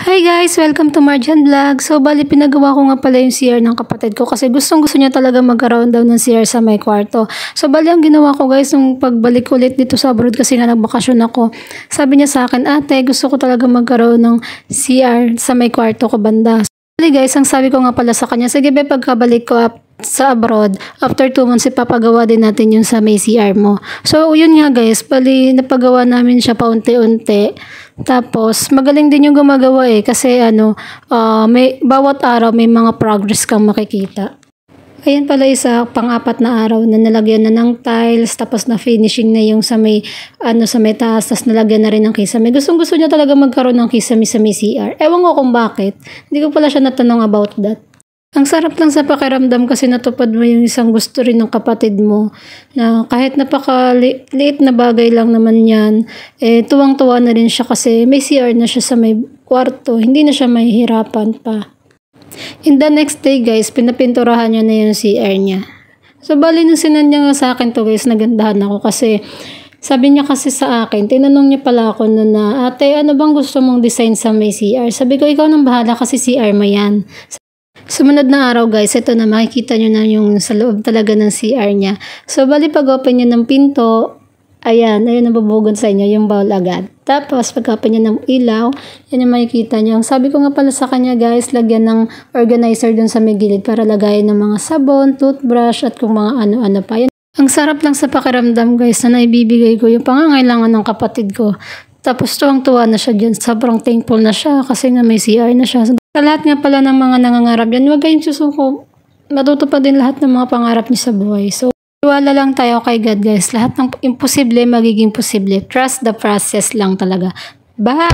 Hi guys! Welcome to Marjan Vlog. So, bali pinagawa ko nga pala yung CR ng kapatid ko kasi gustong-gusto niya talaga magkaroon daw ng CR sa may kwarto. So, bali ang ginawa ko guys, nung pagbalik ulit dito sa abroad kasi nga nagbakasyon ako, sabi niya sa akin, ate, gusto ko talaga magkaroon ng CR sa may kwarto ko banda. So, bali guys, ang sabi ko nga pala sa kanya, sige be, pagkabalik ko sa abroad, after 2 months, ipapagawa din natin yung sa may CR mo. So, yun nga guys, bali napagawa namin siya paunti-unti. Tapos, magaling din yung gumagawa kasi may, bawat araw may mga progress kang makikita. Ayan pala isa, pang-apat na araw na nalagyan na ng tiles, tapos na finishing na yung sa may taas, tapos nalagyan na rin ng kisame. Gustong-gusto niya talaga magkaroon ng kisame sa may CR. Ewan ko kung bakit. Hindi ko pala siya natanong about that. Ang sarap lang sa pakiramdam kasi natupad mo yung isang gusto rin ng kapatid mo na kahit napakaliit na bagay lang naman yan, tuwang-tuwa na rin siya kasi may CR na siya sa may kwarto, hindi na siya mahihirapan pa. In the next day guys, pinapinturahan niya na yung CR niya. So bali nung sinan niya nga sa akin to guys, nagandahan ako kasi sabi niya kasi sa akin, tinanong niya pala ako noon na, ate, ano bang gusto mong design sa may CR? Sabi ko, ikaw nang bahala kasi CR mo yan. Sumunod na araw guys, ito na makikita nyo na yung sa loob talaga ng CR niya. So bali pag open nyo ng pinto, ayan nabubugon sa inyo yung bowl agad. Tapos pag open nyo ng ilaw, yan yung makikita nyo. Sabi ko nga pala sa kanya guys, lagyan ng organizer dun sa may gilid para lagayin ng mga sabon, toothbrush at kung mga ano-ano pa. Yan. Ang sarap lang sa pakiramdam guys na naibibigay ko yung pangangailangan ng kapatid ko. Tapos tuwang-tuwa na siya dyan. Sobrang thankful na siya kasi nga may CR na siya. Sa lahat nga pala ng mga nangangarap yan, huwag kayong susuko. Matutupad din lahat ng mga pangarap niyo sa buhay. So, iwala lang tayo kay God guys. Lahat ng imposible magiging posible. Trust the process lang talaga. Bye!